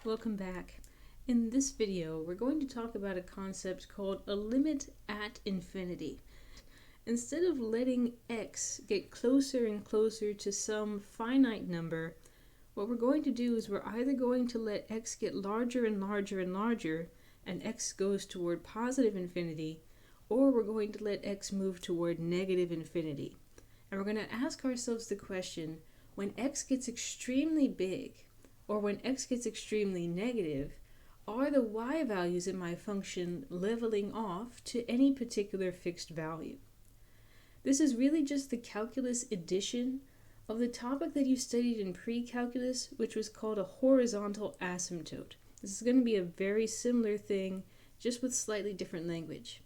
Welcome back. In this video, we're going to talk about a concept called a limit at infinity. Instead of letting x get closer and closer to some finite number, what we're going to do is we're either going to let x get larger and larger and larger, and x goes toward positive infinity, or we're going to let x move toward negative infinity. And we're going to ask ourselves the question, when x gets extremely big, or when x gets extremely negative, are the y values in my function leveling off to any particular fixed value? This is really just the calculus addition of the topic that you studied in pre-calculus, which was called a horizontal asymptote. This is going to be a very similar thing, just with slightly different language.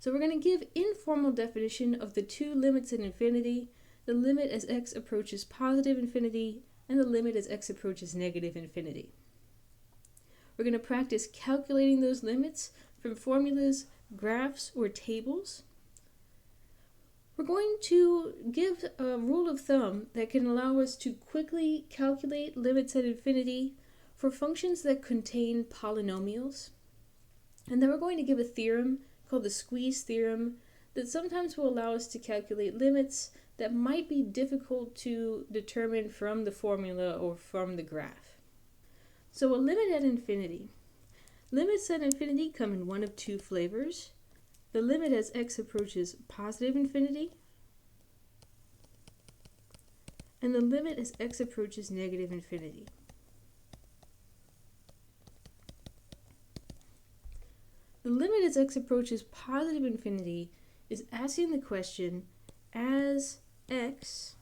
So we're going to give informal definition of the two limits at infinity, the limit as x approaches positive infinity, and the limit as x approaches negative infinity. We're going to practice calculating those limits from formulas, graphs, or tables. We're going to give a rule of thumb that can allow us to quickly calculate limits at infinity for functions that contain polynomials. And then we're going to give a theorem called the squeeze theorem that sometimes will allow us to calculate limits that might be difficult to determine from the formula or from the graph. So a limit at infinity. Limits at infinity come in one of two flavors. The limit as x approaches positive infinity, and the limit as x approaches negative infinity. The limit as x approaches positive infinity is asking the question, as x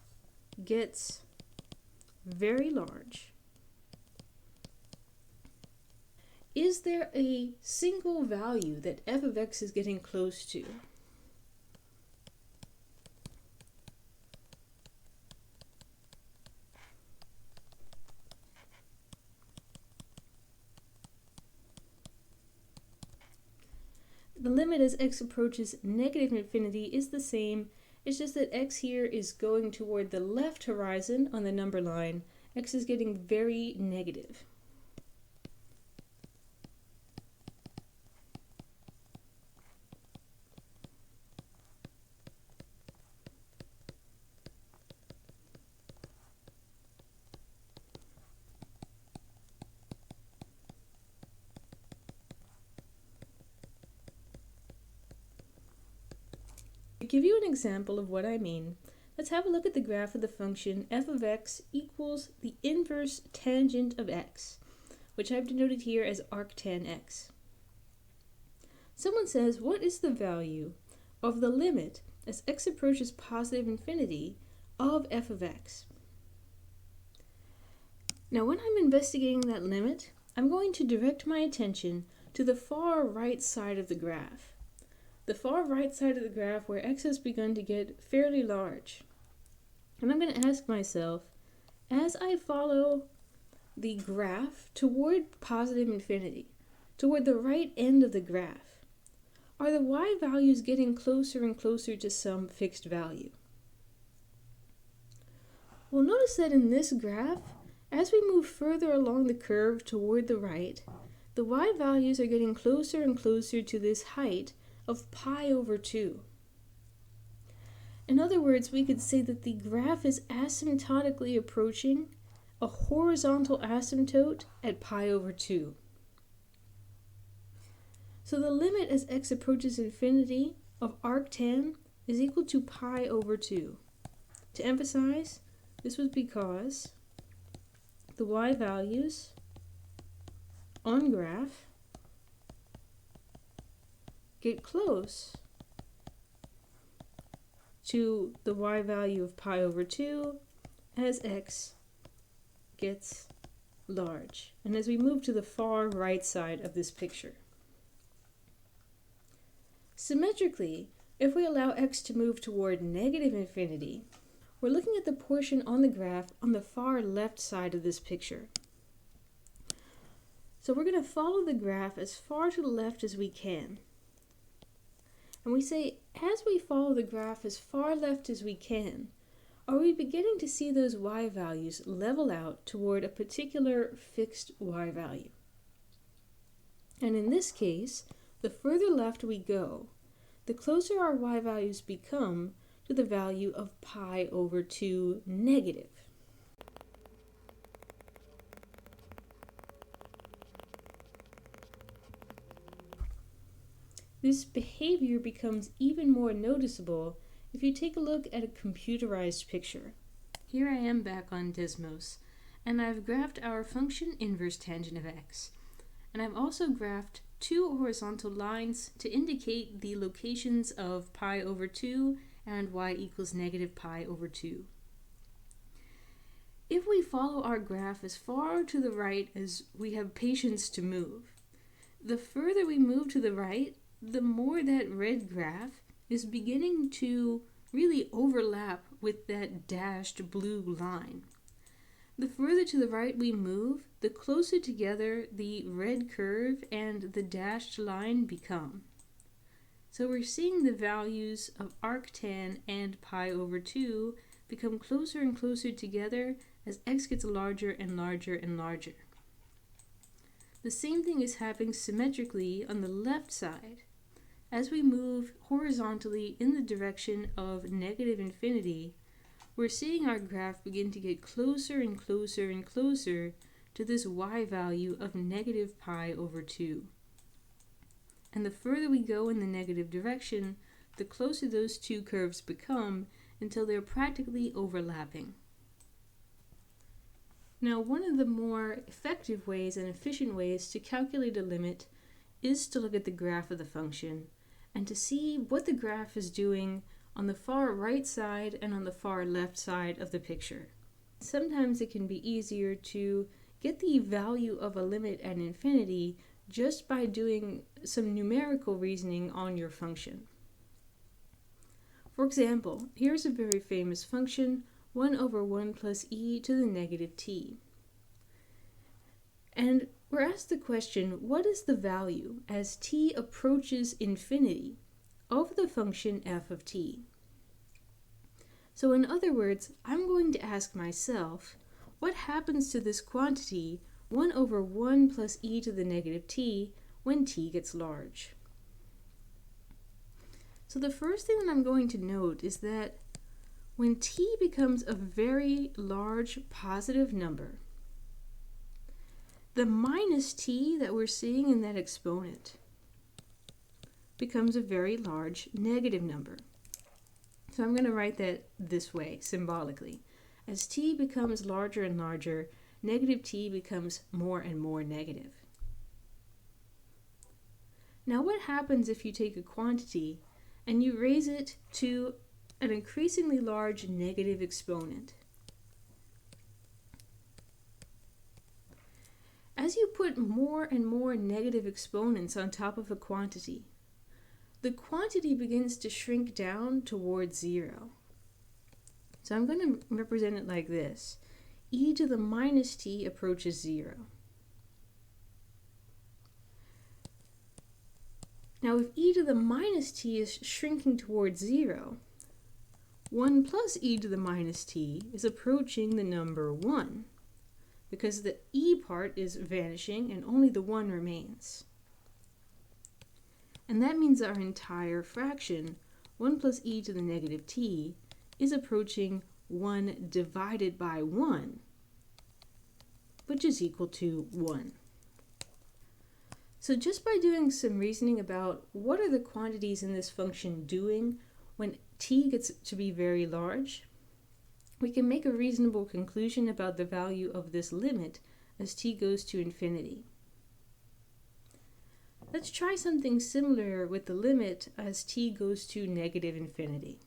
gets very large, is there a single value that f of x is getting close to? The limit as x approaches negative infinity is the same. It's just that x here is going toward the left horizon on the number line. X is getting very negative. To give you an example of what I mean, let's have a look at the graph of the function f of x equals the inverse tangent of x, which I've denoted here as arctan x. Someone says, what is the value of the limit as x approaches positive infinity of f of x? Now when I'm investigating that limit, I'm going to direct my attention to the far right side of the graph. The far right side of the graph where x has begun to get fairly large. And I'm going to ask myself, as I follow the graph toward positive infinity, toward the right end of the graph, are the y values getting closer and closer to some fixed value? Well, notice that in this graph, as we move further along the curve toward the right, the y values are getting closer and closer to this height of pi over 2. In other words, we could say that the graph is asymptotically approaching a horizontal asymptote at pi over 2. So the limit as x approaches infinity of arctan is equal to pi over 2. To emphasize, this was because the y values on graph get close to the y value of pi over 2 as x gets large, and as we move to the far right side of this picture. Symmetrically, if we allow x to move toward negative infinity, we're looking at the portion on the graph on the far left side of this picture. So we're going to follow the graph as far to the left as we can. And we say, as we follow the graph as far left as we can, are we beginning to see those y values level out toward a particular fixed y value? And in this case, the further left we go, the closer our y values become to the value of pi over 2 negative. This behavior becomes even more noticeable if you take a look at a computerized picture. Here I am back on Desmos, and I've graphed our function inverse tangent of x. And I've also graphed two horizontal lines to indicate the locations of pi over 2 and y equals negative pi over 2. If we follow our graph as far to the right as we have patience to move, the further we move to the right, the more that red graph is beginning to really overlap with that dashed blue line. The further to the right we move, the closer together the red curve and the dashed line become. So we're seeing the values of arctan and pi over 2 become closer and closer together as x gets larger and larger and larger. The same thing is happening symmetrically on the left side. As we move horizontally in the direction of negative infinity, we're seeing our graph begin to get closer and closer and closer to this y value of negative pi over 2. And the further we go in the negative direction, the closer those two curves become until they're practically overlapping. Now, one of the more effective ways and efficient ways to calculate a limit is to look at the graph of the function and to see what the graph is doing on the far right side and on the far left side of the picture. Sometimes it can be easier to get the value of a limit at infinity just by doing some numerical reasoning on your function. For example, here's a very famous function, 1 over 1 plus e to the negative t. And we're asked the question, what is the value as t approaches infinity of the function f of t? So in other words, I'm going to ask myself, what happens to this quantity 1 over 1 plus e to the negative t when t gets large? So the first thing that I'm going to note is that when t becomes a very large positive number, the minus t that we're seeing in that exponent becomes a very large negative number. So I'm going to write that this way, symbolically. As t becomes larger and larger, negative t becomes more and more negative. Now what happens if you take a quantity and you raise it to an increasingly large negative exponent? As you put more and more negative exponents on top of a quantity, the quantity begins to shrink down towards 0. So I'm going to represent it like this. E to the minus t approaches 0. Now if e to the minus t is shrinking towards 0, 1 plus e to the minus t is approaching the number 1, because the e part is vanishing and only the 1 remains. And that means our entire fraction, 1 plus e to the negative t, is approaching 1 divided by 1, which is equal to 1. So just by doing some reasoning about what are the quantities in this function doing when t gets to be very large, we can make a reasonable conclusion about the value of this limit as t goes to infinity. Let's try something similar with the limit as t goes to negative infinity.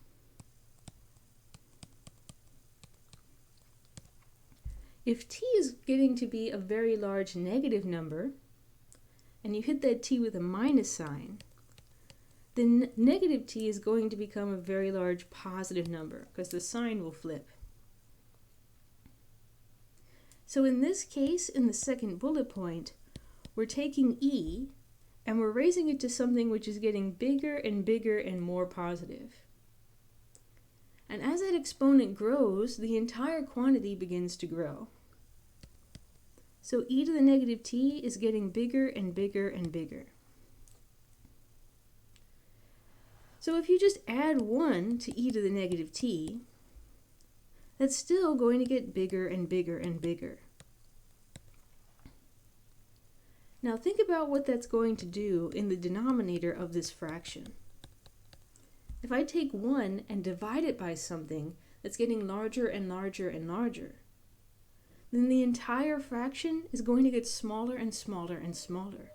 If t is getting to be a very large negative number, and you hit that t with a minus sign, then negative t is going to become a very large positive number because the sign will flip. So in this case, in the second bullet point, we're taking e and we're raising it to something which is getting bigger and bigger and more positive. And as that exponent grows, the entire quantity begins to grow. So e to the negative t is getting bigger and bigger and bigger. So if you just add 1 to e to the negative t, that's still going to get bigger and bigger and bigger. Now think about what that's going to do in the denominator of this fraction. If I take 1 and divide it by something that's getting larger and larger and larger, then the entire fraction is going to get smaller and smaller and smaller.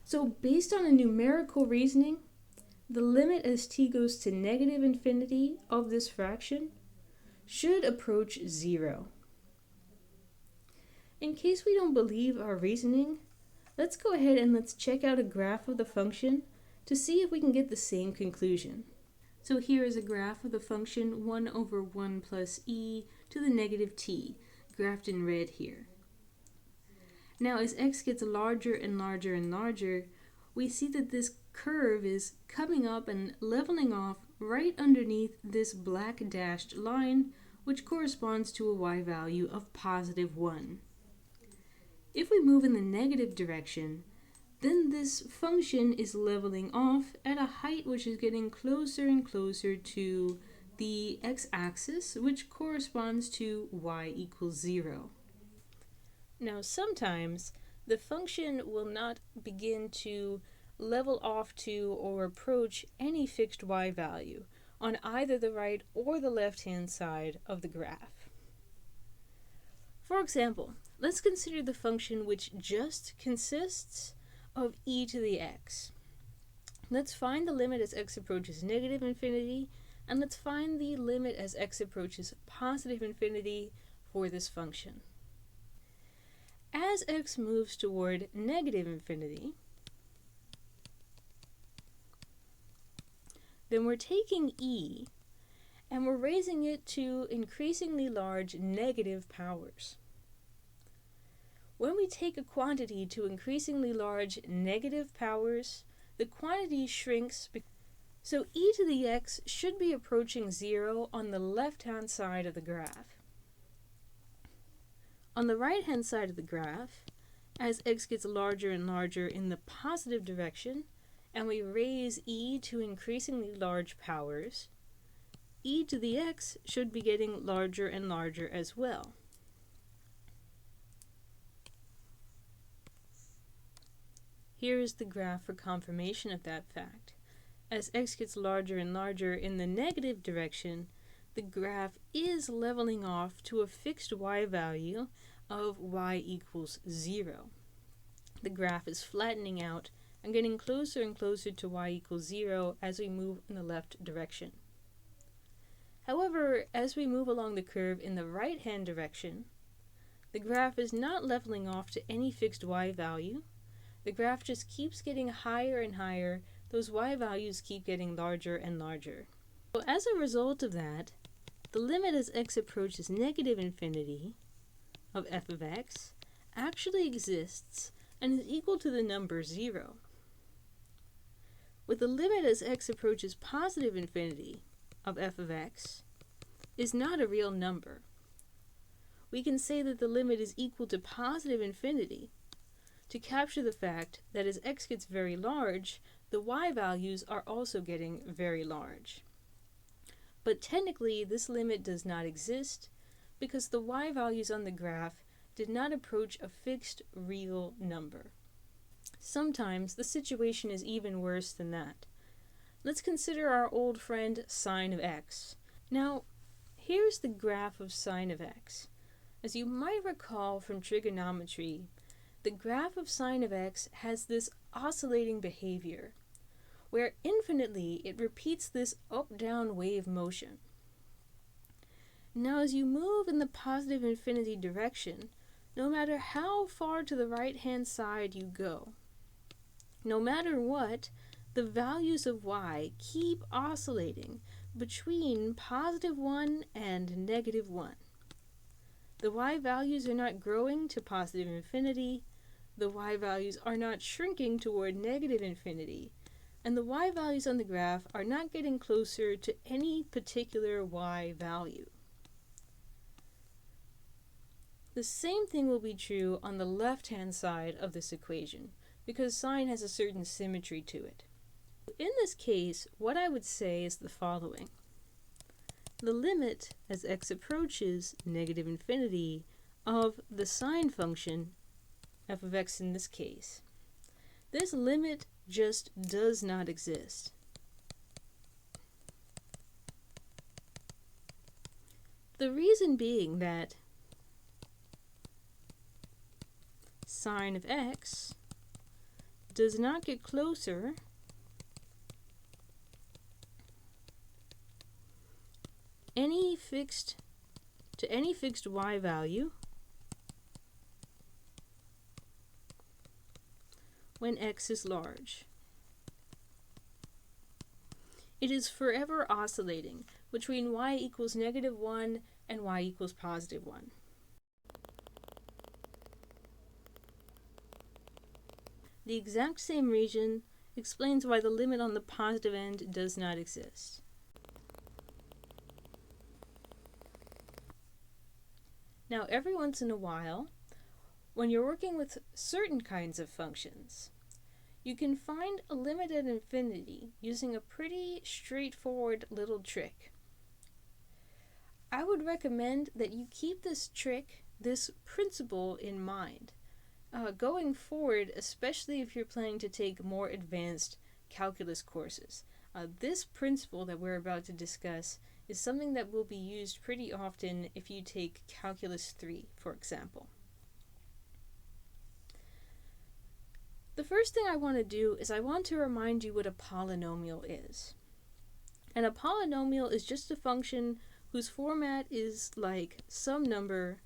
So based on a numerical reasoning, the limit as t goes to negative infinity of this fraction should approach 0. In case we don't believe our reasoning, let's go ahead and let's check out a graph of the function to see if we can get the same conclusion. So here is a graph of the function 1 over 1 plus e to the negative t, graphed in red here. Now as x gets larger and larger and larger, we see that this curve is coming up and leveling off right underneath this black dashed line, which corresponds to a y value of positive 1. If we move in the negative direction, then this function is leveling off at a height which is getting closer and closer to the x-axis, which corresponds to y equals 0. Now sometimes the function will not begin to level off to or approach any fixed y value on either the right or the left-hand side of the graph. For example, let's consider the function which just consists of e to the x. Let's find the limit as x approaches negative infinity, and let's find the limit as x approaches positive infinity for this function. As x moves toward negative infinity, then we're taking e and we're raising it to increasingly large negative powers. When we take a quantity to increasingly large negative powers, the quantity shrinks, so e to the x should be approaching 0 on the left-hand side of the graph. On the right-hand side of the graph, as x gets larger and larger in the positive direction, and we raise e to increasingly large powers, e to the x should be getting larger and larger as well. Here is the graph for confirmation of that fact. As x gets larger and larger in the negative direction, the graph is leveling off to a fixed y value of y equals 0. The graph is flattening out and getting closer and closer to y equals 0 as we move in the left direction. However, as we move along the curve in the right-hand direction, the graph is not leveling off to any fixed y value. The graph just keeps getting higher and higher. Those y values keep getting larger and larger. So as a result of that, the limit as x approaches negative infinity of f of x actually exists and is equal to the number 0. With the limit as x approaches positive infinity of f of x is not a real number. We can say that the limit is equal to positive infinity to capture the fact that as x gets very large, the y values are also getting very large. But technically, this limit does not exist because the y values on the graph did not approach a fixed real number. Sometimes the situation is even worse than that. Let's consider our old friend sine of x. Now, here's the graph of sine of x. As you might recall from trigonometry, the graph of sine of x has this oscillating behavior, where infinitely it repeats this up-down wave motion. Now as you move in the positive infinity direction, no matter how far to the right-hand side you go, no matter what, the values of y keep oscillating between positive 1 and negative 1. The y values are not growing to positive infinity. The y values are not shrinking toward negative infinity. and the y values on the graph are not getting closer to any particular y value. The same thing will be true on the left-hand side of this equation, because sine has a certain symmetry to it. In this case, what I would say is the following. The limit as x approaches negative infinity of the sine function, f of x in this case, this limit just does not exist. The reason being that sine of x does not get closer to any fixed y value when x is large. It is forever oscillating between y equals -1 and y equals +1. The exact same reason explains why the limit on the positive end does not exist. Now, every once in a while, when you're working with certain kinds of functions, you can find a limit at infinity using a pretty straightforward little trick. I would recommend that you keep this trick, this principle in mind, going forward, especially if you're planning to take more advanced calculus courses. This principle that we're about to discuss is something that will be used pretty often if you take Calculus 3, for example. The first thing I want to do is I want to remind you what a polynomial is. And a polynomial is just a function whose format is like some number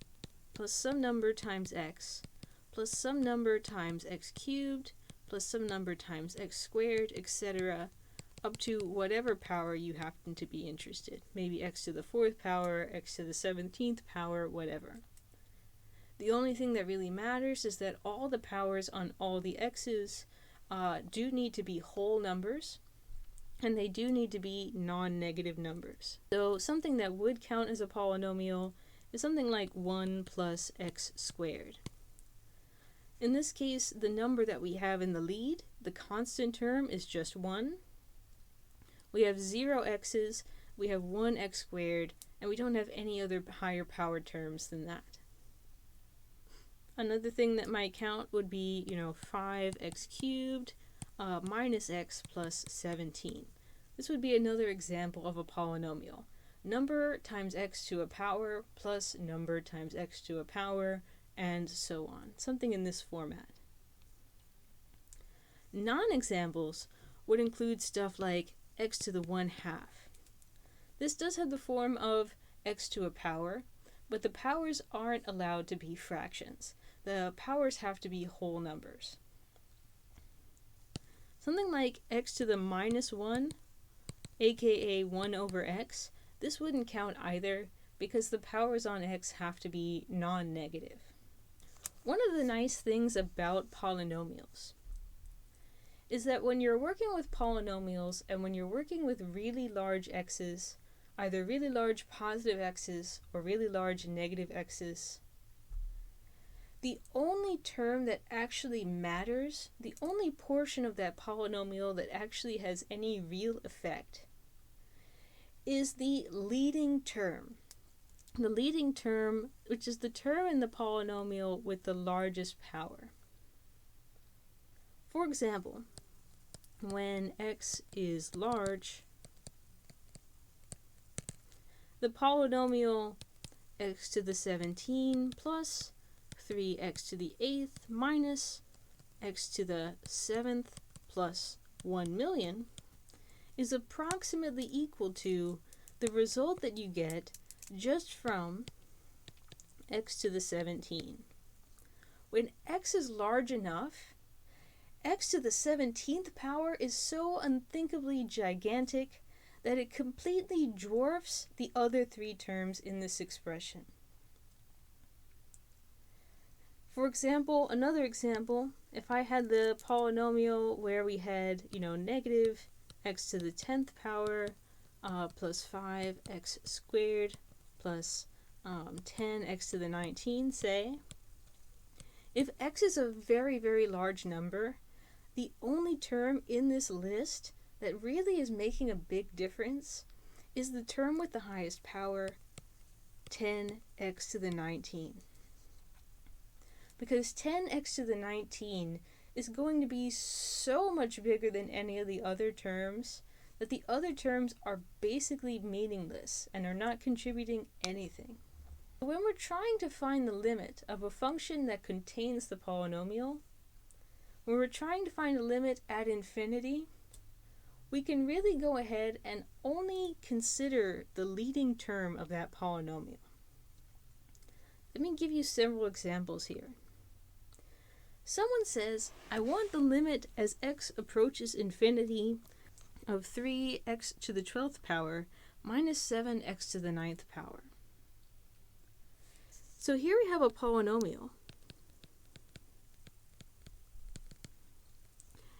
plus some number times x plus some number times x cubed plus some number times x squared, etc., up to whatever power you happen to be interested. Maybe x to the 4th power, x to the 17th power, whatever. The only thing that really matters is that all the powers on all the x's do need to be whole numbers, and they do need to be non-negative numbers. So something that would count as a polynomial is something like 1 plus x squared. In this case, the number that we have in the lead, the constant term, is just 1. We have 0 x's, we have 1 x squared, and we don't have any other higher power terms than that. Another thing that might count would be, 5x cubed minus x plus 17. This would be another example of a polynomial. Number times x to a power plus number times x to a power, and so on. Something in this format. Non-examples would include stuff like x to the 1/2. This does have the form of x to a power, but the powers aren't allowed to be fractions. The powers have to be whole numbers. Something like x to the -1, aka 1 over x, this wouldn't count either because the powers on x have to be non-negative. One of the nice things about polynomials is that when you're working with polynomials and when you're working with really large x's, either really large positive x's or really large negative x's, the only term that actually matters, the only portion of that polynomial that actually has any real effect, is the leading term. The leading term, which is the term in the polynomial with the largest power. For example, when x is large, the polynomial x to the 17 plus 3x to the 8th minus x to the 7th plus 1,000,000 is approximately equal to the result that you get just from x to the 17. When x is large enough, x to the 17th power is so unthinkably gigantic that it completely dwarfs the other 3 terms in this expression. For example, another example, if I had the polynomial where we had, negative x to the 10th power plus 5x squared plus 10x to the 19, say, if x is a very, very large number, the only term in this list that really is making a big difference is the term with the highest power, 10x to the 19. Because 10x to the 19 is going to be so much bigger than any of the other terms that the other terms are basically meaningless and are not contributing anything. When we're trying to find the limit of a function that contains the polynomial, when we're trying to find a limit at infinity, we can really go ahead and only consider the leading term of that polynomial. Let me give you several examples here. Someone says, I want the limit as x approaches infinity of 3x to the 12th power minus 7x to the 9th power. So here we have a polynomial.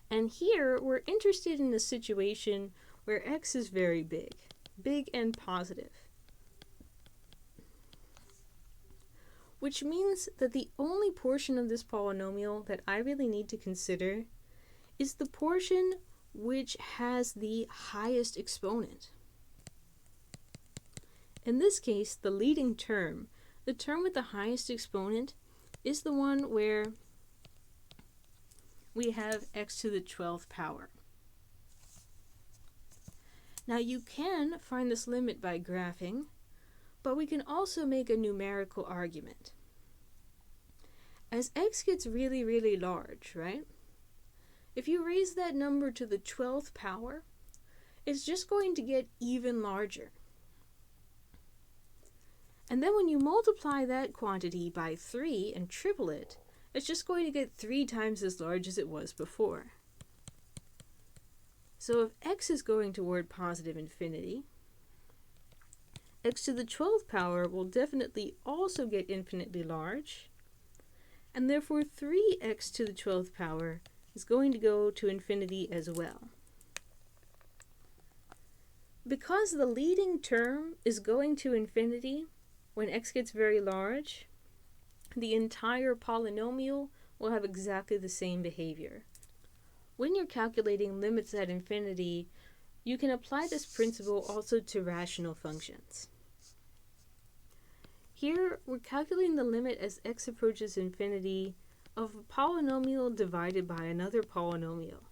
And here we're interested in a situation where x is very big, big and positive. Which means that the only portion of this polynomial that I really need to consider is the portion which has the highest exponent. In this case, the leading term, the term with the highest exponent, is the one where we have x to the 12th power. Now you can find this limit by graphing, but we can also make a numerical argument. As x gets really, really large, right? If you raise that number to the 12th power, it's just going to get even larger. And then when you multiply that quantity by 3 and triple it, it's just going to get 3 times as large as it was before. So if x is going toward positive infinity, x to the 12th power will definitely also get infinitely large, and therefore 3x to the 12th power is going to go to infinity as well. Because the leading term is going to infinity when x gets very large, the entire polynomial will have exactly the same behavior. When you're calculating limits at infinity, you can apply this principle also to rational functions. Here, we're calculating the limit as x approaches infinity of a polynomial divided by another polynomial.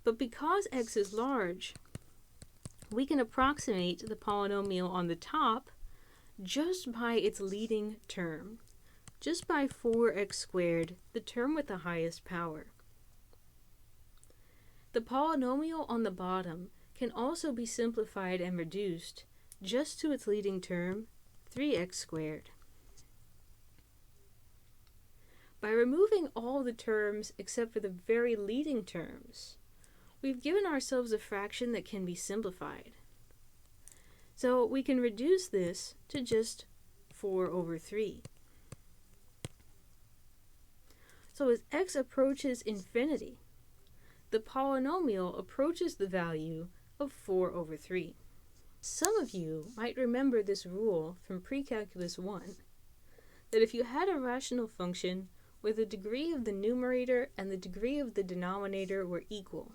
But because x is large, we can approximate the polynomial on the top just by its leading term, just by 4x squared, the term with the highest power. The polynomial on the bottom can also be simplified and reduced just to its leading term, 3x squared. By removing all the terms except for the very leading terms, we've given ourselves a fraction that can be simplified. So we can reduce this to just 4 over 3. So as x approaches infinity, the polynomial approaches the value of 4 over 3. Some of you might remember this rule from Pre-Calculus 1, that if you had a rational function where the degree of the numerator and the degree of the denominator were equal,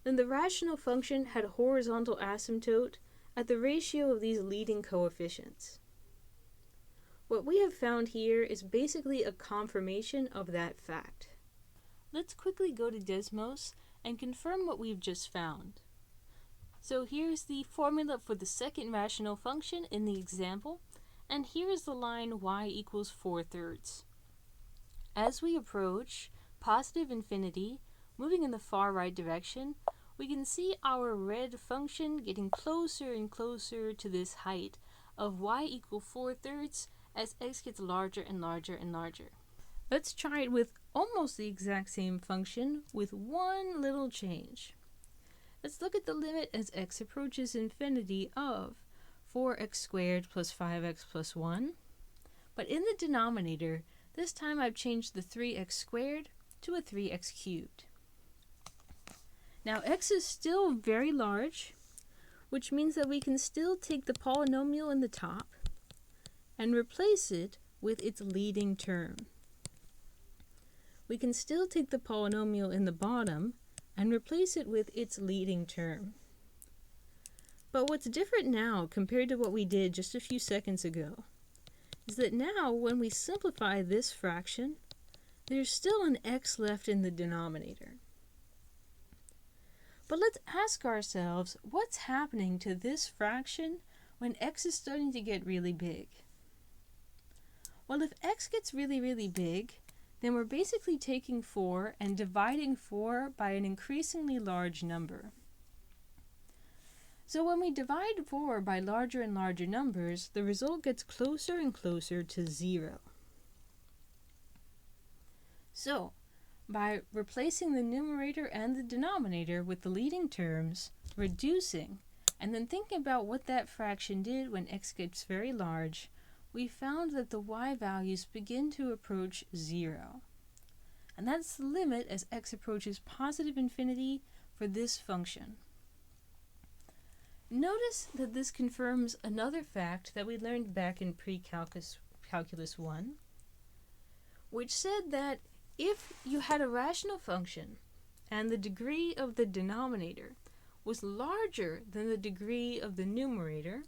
then the rational function had a horizontal asymptote at the ratio of these leading coefficients. What we have found here is basically a confirmation of that fact. Let's quickly go to Desmos and confirm what we've just found. So here's the formula for the second rational function in the example, and here's the line y equals 4/3. As we approach positive infinity, moving in the far right direction, we can see our red function getting closer and closer to this height of y equal 4/3 as x gets larger and larger and larger. Let's try it with almost the exact same function with one little change. Let's look at the limit as x approaches infinity of 4x squared plus 5x plus 1 But in the denominator, this time I've changed the 3x squared to a 3x cubed. Now x is still very large, which means that we can still take the polynomial in the top and replace it with its leading term. We can still take the polynomial in the bottom and replace it with its leading term. But what's different now compared to what we did just a few seconds ago is that now when we simplify this fraction, there's still an x left in the denominator. But let's ask ourselves, what's happening to this fraction when x is starting to get really big? Well, if x gets really, really big, then we're basically taking 4 and dividing 4 by an increasingly large number. So when we divide 4 by larger and larger numbers, the result gets closer and closer to 0. So, by replacing the numerator and the denominator with the leading terms, reducing, and then thinking about what that fraction did when x gets very large, we found that the y values begin to approach 0. And that's the limit as x approaches positive infinity for this function. Notice that this confirms another fact that we learned back in Calculus 1, which said that if you had a rational function and the degree of the denominator was larger than the degree of the numerator,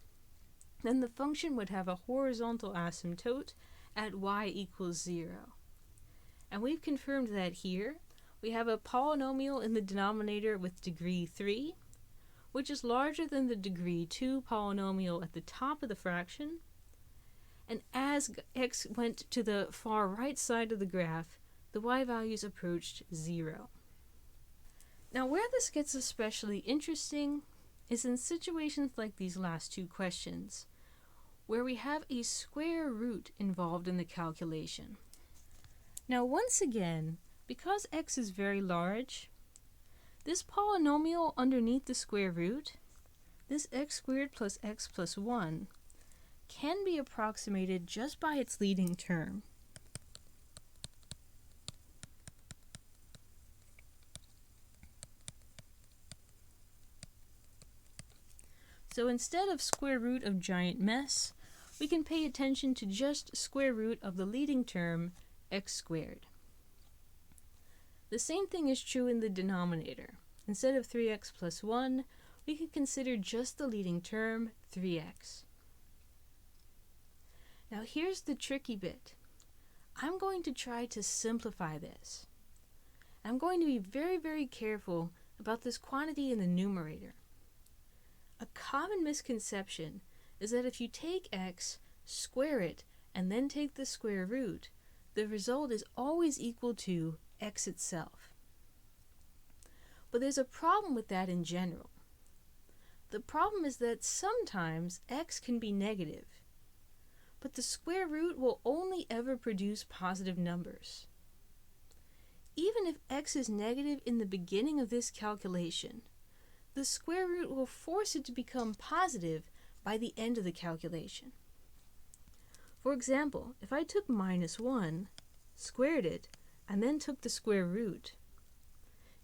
then the function would have a horizontal asymptote at y equals 0. And we've confirmed that here. We have a polynomial in the denominator with degree 3, which is larger than the degree 2 polynomial at the top of the fraction. And as x went to the far right side of the graph, the y values approached 0. Now, where this gets especially interesting is in situations like these last two questions, where we have a square root involved in the calculation. Now, once again, because x is very large, this polynomial underneath the square root, this x squared plus x plus 1, can be approximated just by its leading term. So instead of square root of giant mess, we can pay attention to just square root of the leading term, x squared. The same thing is true in the denominator. Instead of 3x plus 1, we can consider just the leading term, 3x. Now here's the tricky bit. I'm going to try to simplify this. I'm going to be very, very careful about this quantity in the numerator. A common misconception is that if you take x, square it, and then take the square root, the result is always equal to x itself. But there's a problem with that in general. The problem is that sometimes x can be negative, but the square root will only ever produce positive numbers. Even if x is negative in the beginning of this calculation, the square root will force it to become positive by the end of the calculation. For example, if I took minus 1, squared it, and then took the square root,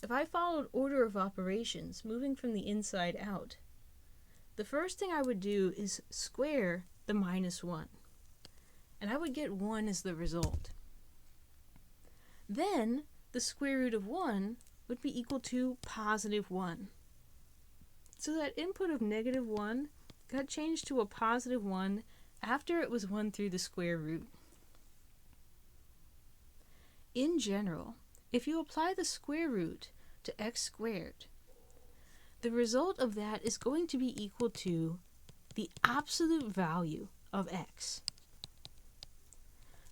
if I followed order of operations, moving from the inside out, the first thing I would do is square the minus 1, and I would get 1 as the result. Then, the square root of 1 would be equal to positive 1. So that input of negative 1 got changed to a positive 1 after it was 1 through the square root. In general, if you apply the square root to x squared, the result of that is going to be equal to the absolute value of x.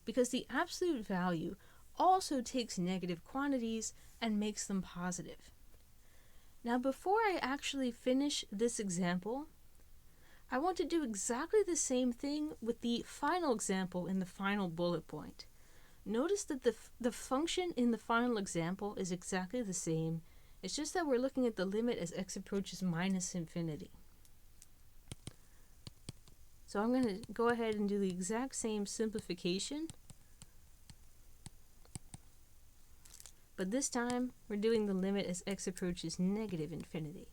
Because the absolute value also takes negative quantities and makes them positive. Now, before I actually finish this example, I want to do exactly the same thing with the final example in the final bullet point. Notice that the function in the final example is exactly the same. It's just that we're looking at the limit as x approaches minus infinity. So I'm going to go ahead and do the exact same simplification. But this time, we're doing the limit as x approaches negative infinity.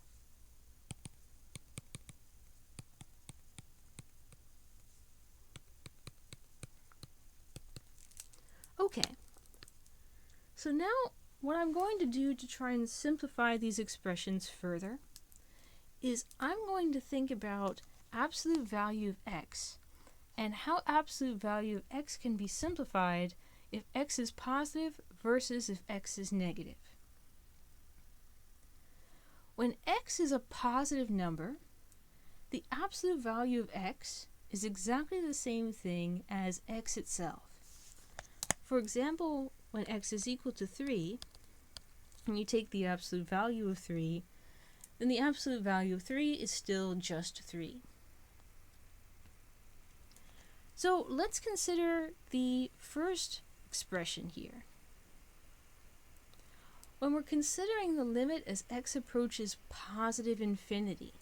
Okay, so now what I'm going to do to try and simplify these expressions further is I'm going to think about absolute value of x and how absolute value of x can be simplified if x is positive versus if x is negative. When x is a positive number, the absolute value of x is exactly the same thing as x itself. For example, when x is equal to 3, and you take the absolute value of 3, then the absolute value of 3 is still just 3. So let's consider the first expression here. When we're considering the limit as x approaches positive infinity,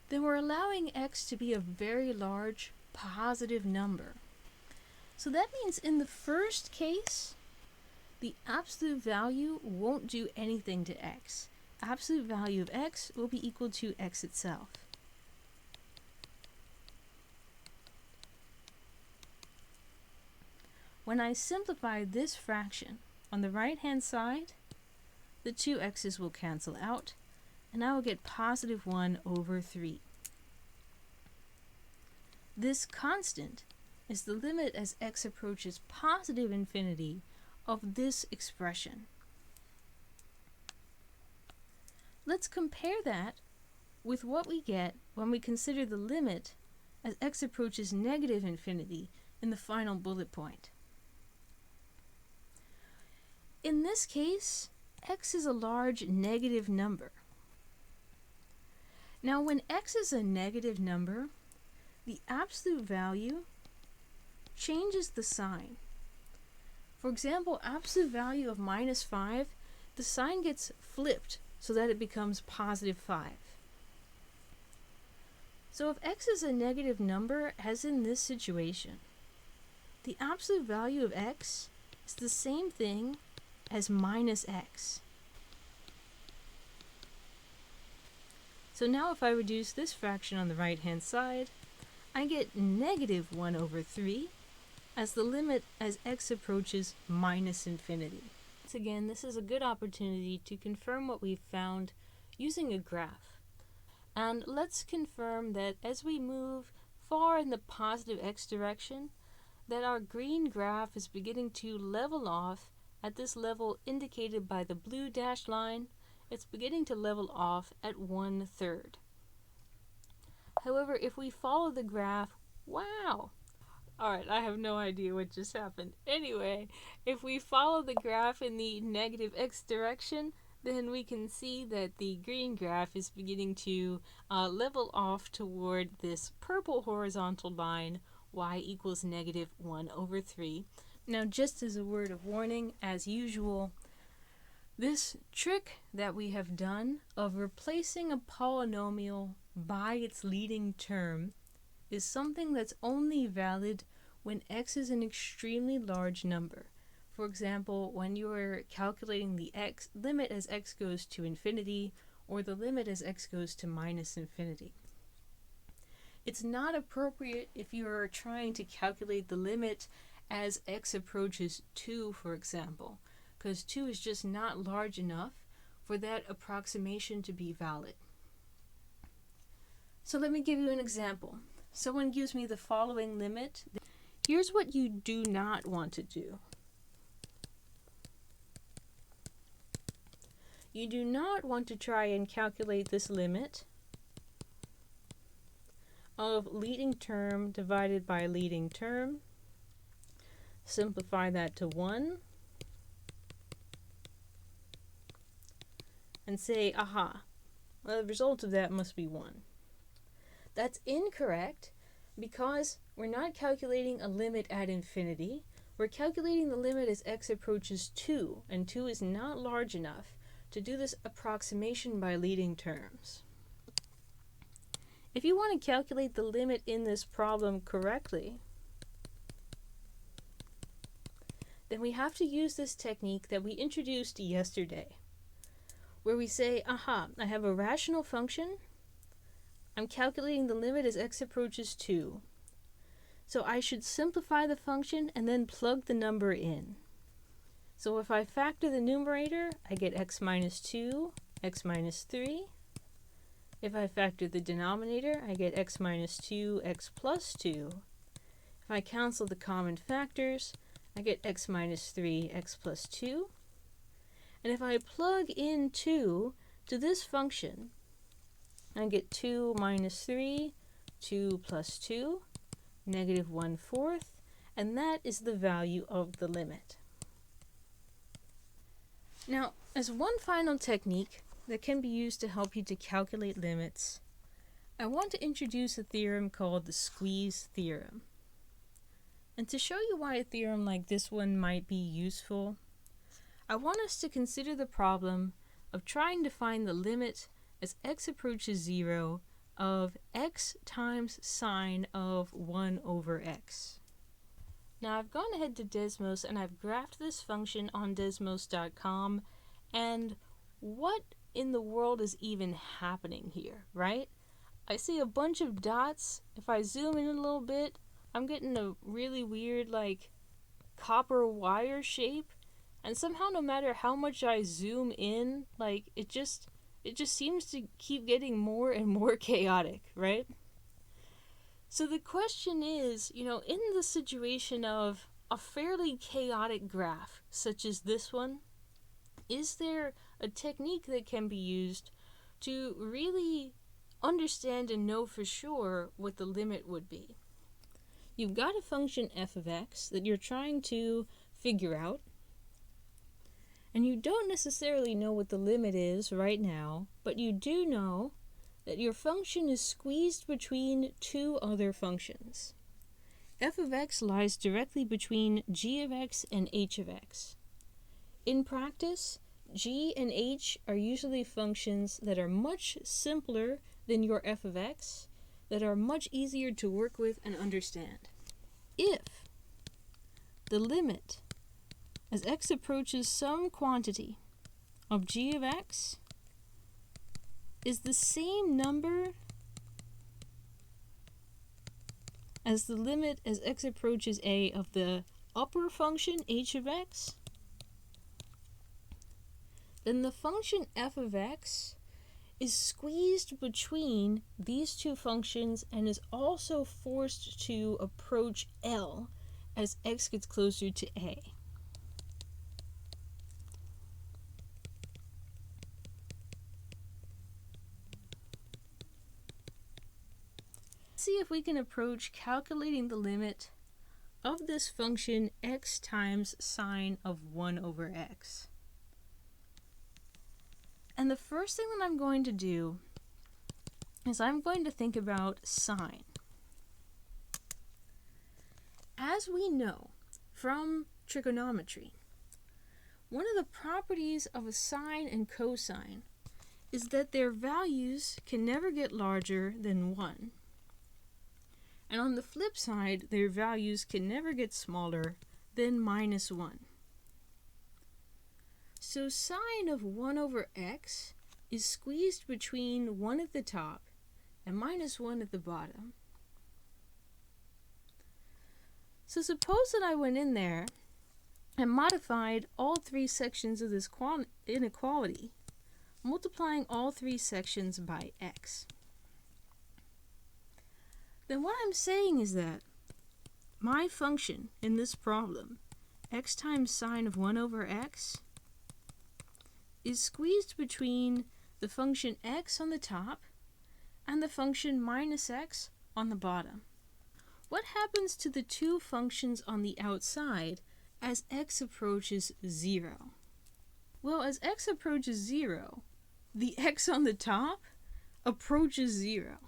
then we're allowing x to be a very large positive number. So that means in the first case, the absolute value won't do anything to x. Absolute value of x will be equal to x itself. When I simplify this fraction, on the right-hand side, the two x's will cancel out, and I will get positive 1 over 3. This constant is the limit as x approaches positive infinity of this expression. Let's compare that with what we get when we consider the limit as x approaches negative infinity in the final bullet point. In this case, x is a large negative number. Now, when x is a negative number, the absolute value changes the sign. For example, absolute value of minus 5, the sign gets flipped so that it becomes positive 5. So if x is a negative number, as in this situation, the absolute value of x is the same thing as minus x. So now if I reduce this fraction on the right-hand side, I get negative 1 over 3 as the limit as x approaches minus infinity. Once again, this is a good opportunity to confirm what we've found using a graph. And let's confirm that as we move far in the positive x direction, that our green graph is beginning to level off at this level indicated by the blue dashed line. It's beginning to level off at 1/3. However, if we follow the graph, wow! Alright, I have no idea what just happened. Anyway, if we follow the graph in the negative x direction, then we can see that the green graph is beginning to level off toward this purple horizontal line, y equals negative 1 over 3. Now, just as a word of warning, as usual, this trick that we have done of replacing a polynomial by its leading term is something that's only valid when x is an extremely large number. For example, when you are calculating the limit as x goes to infinity, or the limit as x goes to minus infinity. It's not appropriate if you are trying to calculate the limit as x approaches 2, for example, because 2 is just not large enough for that approximation to be valid. So let me give you an example. Someone gives me the following limit. Here's what you do not want to do. You do not want to try and calculate this limit of leading term divided by leading term. Simplify that to 1. And say, aha, well, the result of that must be 1. That's incorrect because we're not calculating a limit at infinity. We're calculating the limit as x approaches 2, and 2 is not large enough to do this approximation by leading terms. If you want to calculate the limit in this problem correctly, then we have to use this technique that we introduced yesterday, where we say, aha, I have a rational function. I'm calculating the limit as x approaches 2. So I should simplify the function and then plug the number in. So if I factor the numerator, I get x minus 2, x minus 3. If I factor the denominator, I get x minus 2, x plus 2. If I cancel the common factors, I get x minus 3, x plus 2. And if I plug in 2 to this function, I get 2 minus 3, 2 plus 2, negative 1/4, and that is the value of the limit. Now, as one final technique that can be used to help you to calculate limits, I want to introduce a theorem called the squeeze theorem. And to show you why a theorem like this one might be useful, I want us to consider the problem of trying to find the limit as x approaches 0 of x times sine of 1 over x. Now I've gone ahead to Desmos and I've graphed this function on desmos.com, and what in the world is even happening here, right? I see a bunch of dots. If I zoom in a little bit, I'm getting a really weird like copper wire shape, and somehow no matter how much I zoom in, like it just seems to keep getting more and more chaotic, right? So the question is, in the situation of a fairly chaotic graph, such as this one, is there a technique that can be used to really understand and know for sure what the limit would be? You've got a function f of x that you're trying to figure out, and you don't necessarily know what the limit is right now, but you do know that your function is squeezed between two other functions. F of x lies directly between g of x and h of x. In practice, g and h are usually functions that are much simpler than your f of x, that are much easier to work with and understand. If the limit as x approaches some quantity of g of x is the same number as the limit as x approaches a of the upper function h of x, then the function f of x is squeezed between these two functions and is also forced to approach L as x gets closer to a. See if we can approach calculating the limit of this function x times sine of 1 over x. And the first thing that I'm going to do is I'm going to think about sine. As we know from trigonometry, one of the properties of a sine and cosine is that their values can never get larger than 1. And on the flip side, their values can never get smaller than minus 1. So sine of 1 over x is squeezed between 1 at the top and minus 1 at the bottom. So suppose that I went in there and modified all three sections of this inequality, multiplying all three sections by x. Then what I'm saying is that my function in this problem, x times sine of 1 over x, is squeezed between the function x on the top and the function minus x on the bottom. What happens to the two functions on the outside as x approaches 0? Well, as x approaches 0, the x on the top approaches 0.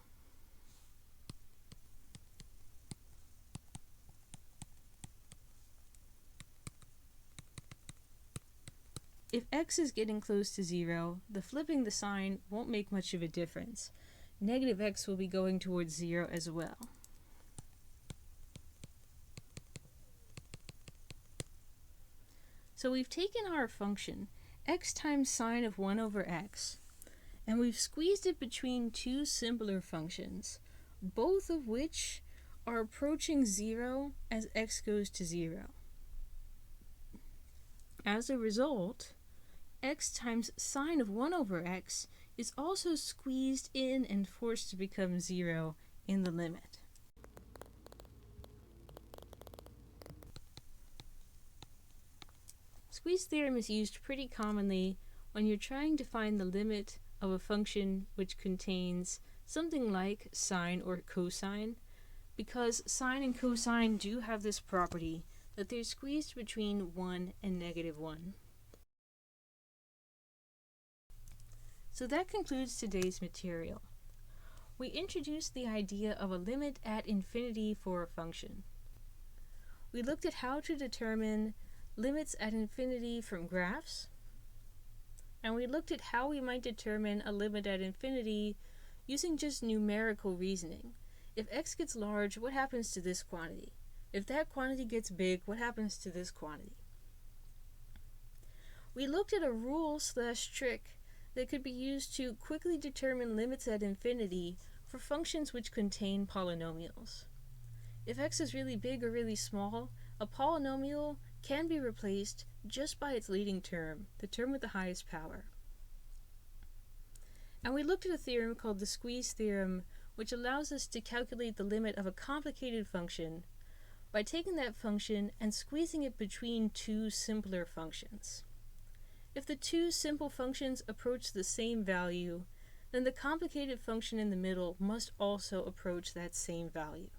If x is getting close to 0, the flipping the sign won't make much of a difference. negative x will be going towards 0 as well. So we've taken our function, x times sine of 1 over x, and we've squeezed it between two simpler functions, both of which are approaching 0 as x goes to 0. As a result, x times sine of 1 over x is also squeezed in and forced to become 0 in the limit. Squeeze theorem is used pretty commonly when you're trying to find the limit of a function which contains something like sine or cosine, because sine and cosine do have this property that they're squeezed between 1 and -1. So that concludes today's material. We introduced the idea of a limit at infinity for a function. We looked at how to determine limits at infinity from graphs, and we looked at how we might determine a limit at infinity using just numerical reasoning. If x gets large, what happens to this quantity? If that quantity gets big, what happens to this quantity? We looked at a rule/trick that could be used to quickly determine limits at infinity for functions which contain polynomials. If x is really big or really small, a polynomial can be replaced just by its leading term, the term with the highest power. And we looked at a theorem called the squeeze theorem, which allows us to calculate the limit of a complicated function by taking that function and squeezing it between two simpler functions. If the two simple functions approach the same value, then the complicated function in the middle must also approach that same value.